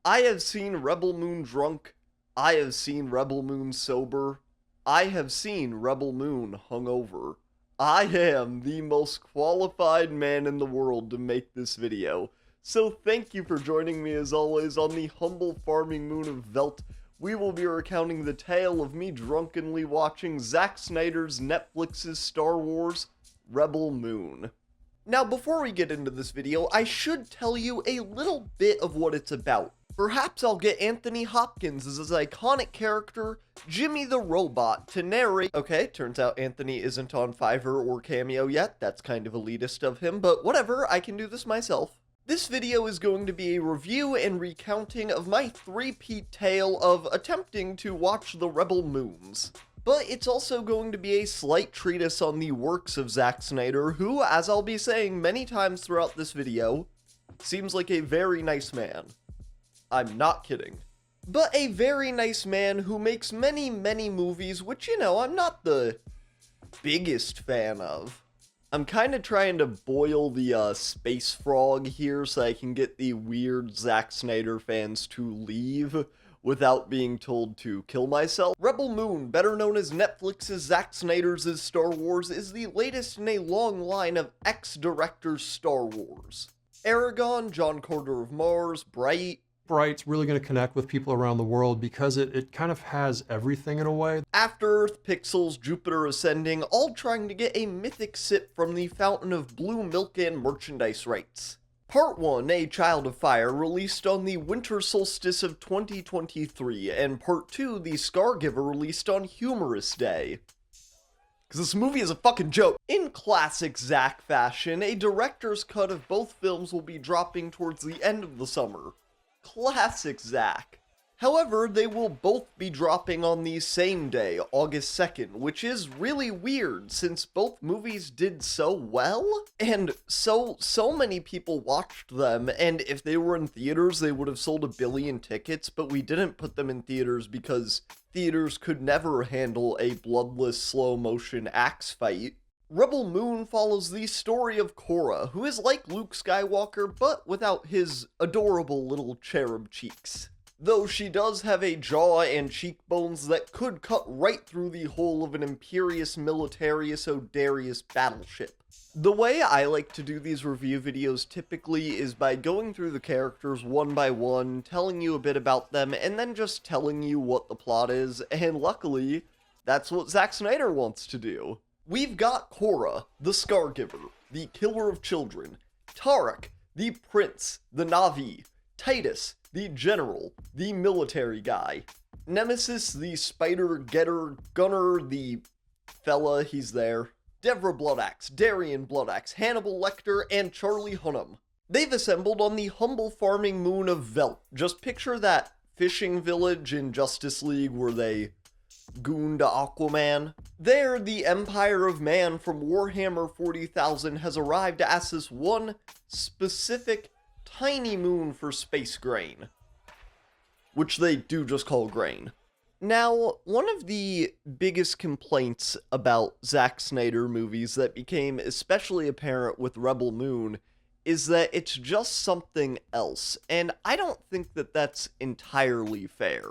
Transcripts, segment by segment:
I have seen Rebel Moon drunk. I have seen Rebel Moon sober. I have seen Rebel Moon hungover. I am the most qualified man in the world to make this video. So thank you for joining me as always on the humble farming moon of Velt. We will be recounting the tale of me drunkenly watching Zack Snyder's Netflix's Star Wars Rebel Moon. Now, before we get into this video, I should tell you a little bit of what it's about. Perhaps I'll get Anthony Hopkins as his iconic character, Jimmy the Robot, to narrate. Okay, turns out Anthony isn't on Fiverr or Cameo yet. That's kind of elitist of him, but whatever, I can do this myself. This video is going to be a review and recounting of my three-peat tale of attempting to watch the Rebel Moons. But it's also going to be a slight treatise on the works of Zack Snyder, who, as I'll be saying many times throughout this video, seems like a very nice man. I'm not kidding. But a very nice man who makes many movies, which, you know, I'm not the biggest fan of. I'm kind of trying to boil the space frog here so I can get the weird Zack Snyder fans to leave without being told to kill myself. Rebel Moon, better known as Netflix's Zack Snyder's Star Wars, is the latest in a long line of ex-directors' Star Wars. Aragon, John Carter of Mars, Bright's really going to connect with people around the world because it kind of has everything in a way. After Earth, Pixels, Jupiter Ascending, all trying to get a mythic sip from the fountain of blue milk and merchandise rights. Part 1, A Child of Fire, released on the winter solstice of 2023, and Part 2, The Scargiver, released on Humorous Day. Because this movie is a fucking joke. In classic Zack fashion, a director's cut of both films will be dropping towards the end of the summer. Classic Zack. However, they will both be dropping on the same day, August 2nd, which is really weird since both movies did so well, and so many people watched them, and if they were in theaters, they would have sold 1 billion tickets, but we didn't put them in theaters because theaters could never handle a bloodless, slow-motion axe fight. Rebel Moon follows the story of Korra, who is like Luke Skywalker, but without his adorable little cherub cheeks. Though she does have a jaw and cheekbones that could cut right through the hull of an Imperius Militarius Odarius battleship. The way I like to do these review videos typically is by going through the characters one by one, telling you a bit about them, and then just telling you what the plot is, and luckily, that's what Zack Snyder wants to do. We've got Korra, the Scargiver, the Killer of Children, Tarek, the Prince, the Na'vi, Titus, the General, the Military Guy, Nemesis, the Spider-Getter, Gunner, the fella, he's there, Devra Bloodaxe, Darian Bloodaxe, Hannibal Lecter, and Charlie Hunnam. They've assembled on the humble farming moon of Velt. Just picture that fishing village in Justice League where they gooned Aquaman. There, the Empire of Man from Warhammer 40,000 has arrived to ask this one specific tiny moon for space grain, which they do just call grain. Now, one of the biggest complaints about Zack Snyder movies that became especially apparent with Rebel Moon is that it's just something else, and I don't think that that's entirely fair.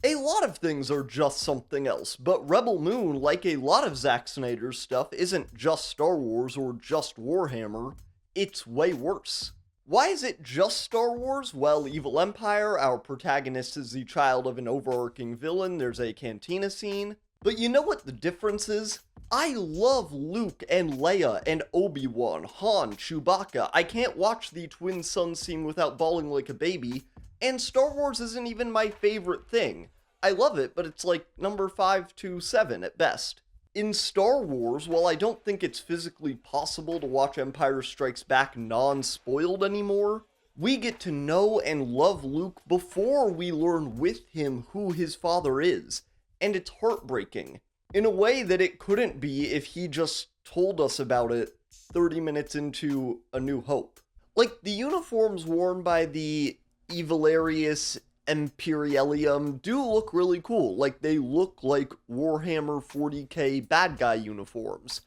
A lot of things are just something else, but Rebel Moon, like a lot of Zack Snyder's stuff, isn't just Star Wars or just Warhammer, it's way worse. Why is it just Star Wars? Well, Evil Empire, our protagonist is the child of an overarching villain, there's a cantina scene. But you know what the difference is? I love Luke and Leia and Obi-Wan, Han, Chewbacca. I can't watch the twin sun scene without bawling like a baby. And Star Wars isn't even my favorite thing. I love it, but it's like number 5 to 7 at best. In Star Wars, while I don't think it's physically possible to watch Empire Strikes Back non-spoiled anymore, we get to know and love Luke before we learn with him who his father is. And it's heartbreaking, in a way that it couldn't be if he just told us about it 30 minutes into A New Hope. Like, the uniforms worn by the Evilarius Imperialium do look really cool. Like, they look like Warhammer 40k bad guy uniforms.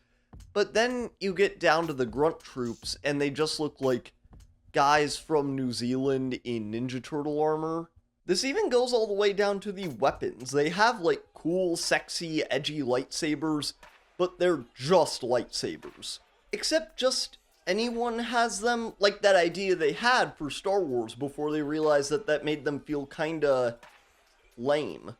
But then you get down to the grunt troops, and they just look like guys from New Zealand in Ninja Turtle armor. This even goes all the way down to the weapons. They have like cool, sexy, edgy lightsabers, but they're just lightsabers. Except just anyone has them, like that idea they had for Star Wars before they realized that that made them feel kinda lame.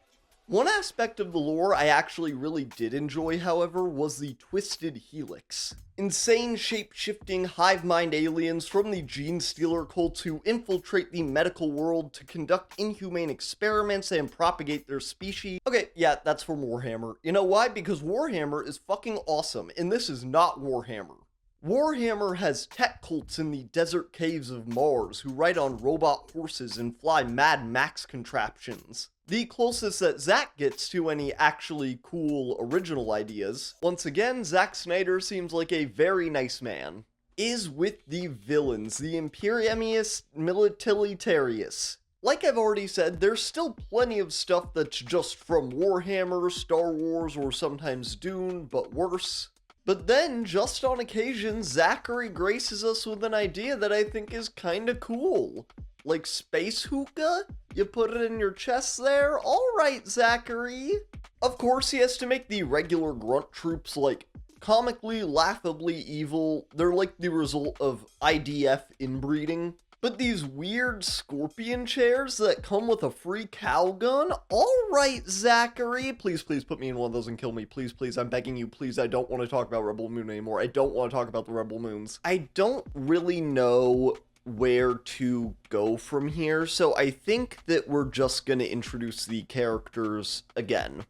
One aspect of the lore I actually really did enjoy, however, was the Twisted Helix. Insane shape-shifting hive mind aliens from the Gene Stealer cults who infiltrate the medical world to conduct inhumane experiments and propagate their species. Okay, yeah, that's from Warhammer. You know why? Because Warhammer is fucking awesome, and this is not Warhammer. Warhammer has tech cults in the desert caves of Mars who ride on robot horses and fly Mad Max contraptions. The closest that Zack gets to any actually cool original ideas, once again, Zack Snyder seems like a very nice man, is with the villains, the Imperiumus Militaritarius. Like I've already said, there's still plenty of stuff that's just from Warhammer, Star Wars, or sometimes Dune, but worse. But then, just on occasion, Zachary graces us with an idea that I think is kinda cool. Like space hookah? You put it in your chest there? Alright, Zachary. Of course, he has to make the regular grunt troops, like, comically, laughably evil. They're like the result of IDF inbreeding. But these weird scorpion chairs that come with a free cow gun? Alright, Zachary. Please, please put me in one of those and kill me. Please, please, I'm begging you. Please, I don't want to talk about Rebel Moon anymore. I don't want to talk about the Rebel Moons. I don't really know where to go from here, so I think that we're just gonna introduce the characters again.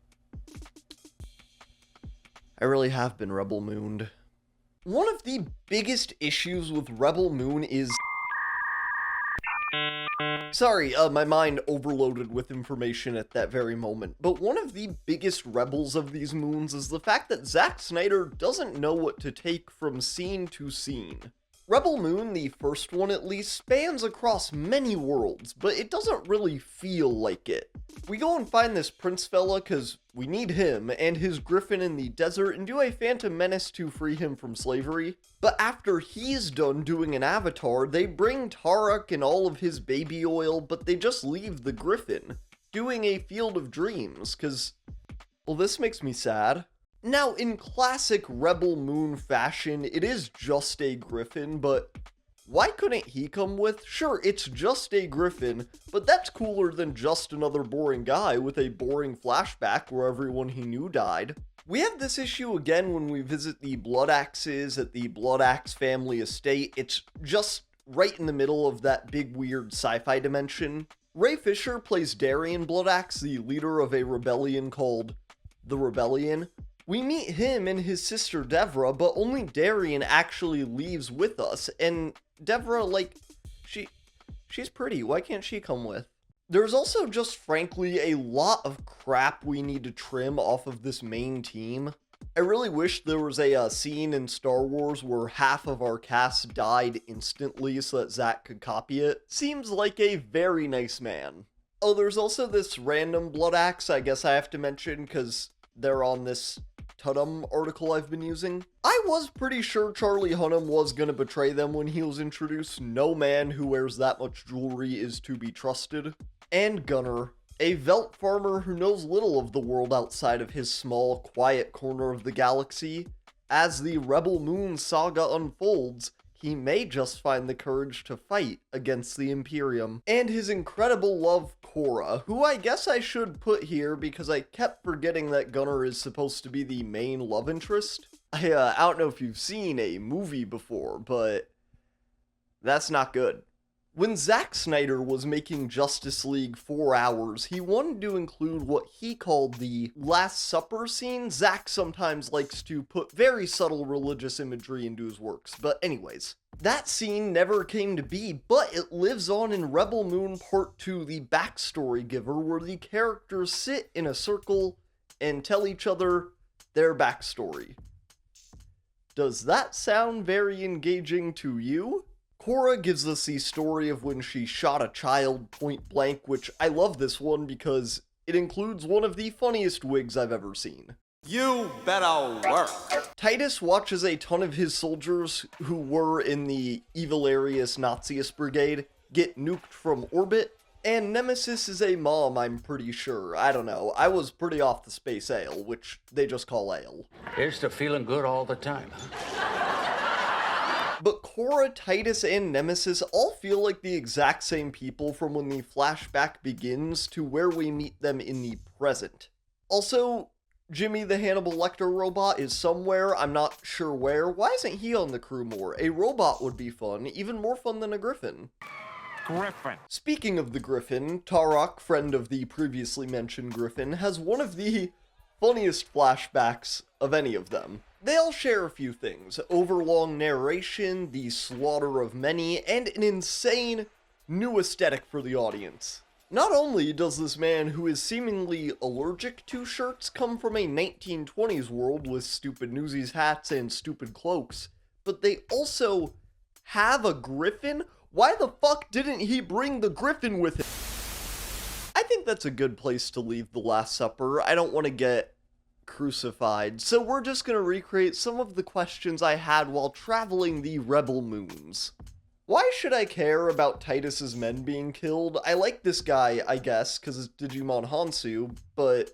I really have been Rebel Mooned. One of the biggest issues with Rebel Moon is... Sorry, my mind overloaded with information at that very moment, but one of the biggest rebels of these moons is the fact that Zack Snyder doesn't know what to take from scene to scene. Rebel Moon, the first one at least, spans across many worlds, but it doesn't really feel like it. We go and find this prince fella cause we need him and his griffin in the desert and do a Phantom Menace to free him from slavery. But after he's done doing an avatar, they bring Tarek and all of his baby oil, but they just leave the griffin, doing a Field of Dreams, cause, well, this makes me sad. Now, in classic Rebel Moon fashion, it is just a griffin, but why couldn't he come with? Sure, it's just a griffin, but that's cooler than just another boring guy with a boring flashback where everyone he knew died. We have this issue again when we visit the Blood Axes at the Blood Axe family estate. It's just right in the middle of that big weird sci-fi dimension. Ray Fisher plays Darian Bloodaxe, the leader of a rebellion called the Rebellion. We meet him and his sister Devra, but only Darian actually leaves with us, and Devra, like, she's pretty, why can't she come with? There's also just frankly a lot of crap we need to trim off of this main team. I really wish there was a scene in Star Wars where half of our cast died instantly so that Zack could copy it. Seems like a very nice man. Oh, there's also this random Blood Axe I guess I have to mention because they're on this Tudum article I've been using. I was pretty sure Charlie Hunnam was gonna betray them when he was introduced. No man who wears that much jewelry is to be trusted. And Gunner, a Velt farmer who knows little of the world outside of his small, quiet corner of the galaxy. As the Rebel Moon saga unfolds, he may just find the courage to fight against the Imperium. And his incredible love, Cora, who I guess I should put here because I kept forgetting that Gunner is supposed to be the main love interest. I don't know if you've seen a movie before, but that's not good. When Zack Snyder was making Justice League 4 Hours, he wanted to include what he called the Last Supper scene. Zack sometimes likes to put very subtle religious imagery into his works, but anyways. That scene never came to be, but it lives on in Rebel Moon Part 2, the Backstory Giver, where the characters sit in a circle and tell each other their backstory. Does that sound very engaging to you? Cora gives us the story of when she shot a child point blank, which I love this one because it includes one of the funniest wigs I've ever seen. You better work. Titus watches a ton of his soldiers who were in the Evilarius Nazius Brigade get nuked from orbit, and Nemesis is a mom, I'm pretty sure. I don't know. I was pretty off the space ale, which they just call ale. Here's to feeling good all the time. But Cora, Titus, and Nemesis all feel like the exact same people from when the flashback begins to where we meet them in the present. Also, Jimmy the Hannibal Lecter robot is somewhere, I'm not sure where. Why isn't he on the crew more? A robot would be fun, even more fun than a griffin. Griffin. Speaking of the Griffin, Tarok, friend of the previously mentioned Griffin, has one of the funniest flashbacks of any of them. They all share a few things: overlong narration, the slaughter of many, and an insane new aesthetic for the audience. Not only does this man who is seemingly allergic to shirts come from a 1920s world with stupid Newsies hats and stupid cloaks, but they also have a griffin? Why the fuck didn't he bring the griffin with him? I think that's a good place to leave The Last Supper. I don't want to get crucified, so we're just going to recreate some of the questions I had while traveling the Rebel Moons. Why should I care about Titus's men being killed? I like this guy, I guess, because it's Digimon Hansu, but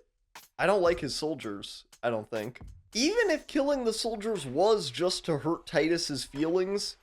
I don't like his soldiers, I don't think. Even if killing the soldiers was just to hurt Titus's feelings,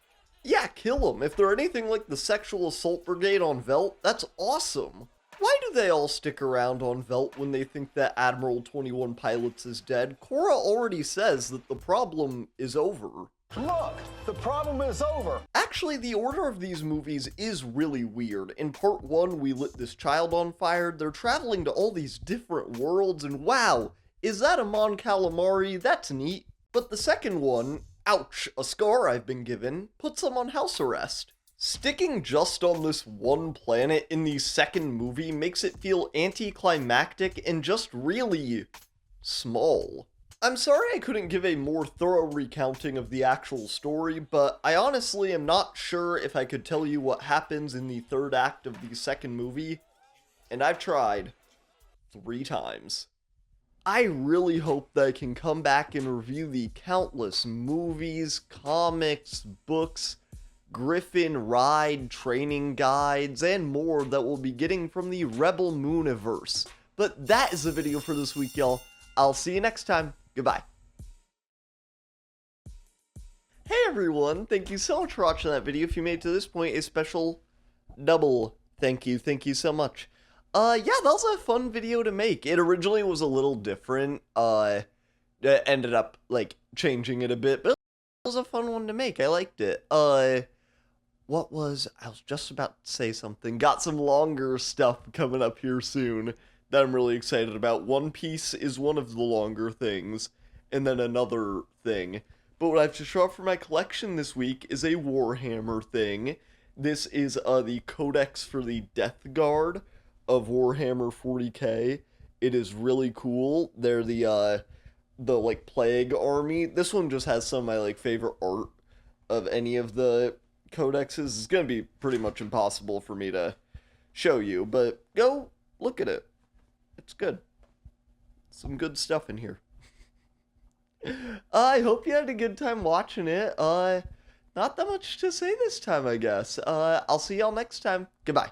yeah, kill them. If they're anything like the Sexual Assault Brigade on Velt, that's awesome. Why do they all stick around on Velt when they think that Admiral 21 Pilots is dead? Cora already says that the problem is over. Look, the problem is over. Actually, the order of these movies is really weird. In part 1, we lit this child on fire. They're traveling to all these different worlds, and wow, is that a Mon Calamari? That's neat. But the second one, ouch, a scar I've been given, puts them on house arrest. Sticking just on this one planet in the second movie makes it feel anticlimactic and just really small. I'm sorry I couldn't give a more thorough recounting of the actual story, but I honestly am not sure if I could tell you what happens in the third act of the second movie, and I've tried 3 times. I really hope that I can come back and review the countless movies, comics, books, Griffin ride training guides, and more that we'll be getting from the Rebel Mooniverse. But that is the video for this week, y'all. I'll see you next time. Goodbye. Hey everyone, thank you so much for watching that video. If you made it to this point, a special double thank you so much. Yeah, that was a fun video to make. It originally was a little different, ended up, like, changing it a bit, but it was a fun one to make. I liked it. I was just about to say something. Got some longer stuff coming up here soon that I'm really excited about. One Piece is one of the longer things, and then another thing. But what I have to show off for my collection this week is a Warhammer thing. This is the Codex for the Death Guard of Warhammer 40k. It is really cool. They're the like Plague Army. This one just has some of my like favorite art of any of the codexes. It's gonna be pretty much impossible for me to show you, but go look at it. It's good. Some good stuff in here. I hope you had a good time watching it. Not that much to say this time, I guess. I'll see y'all next time. Goodbye.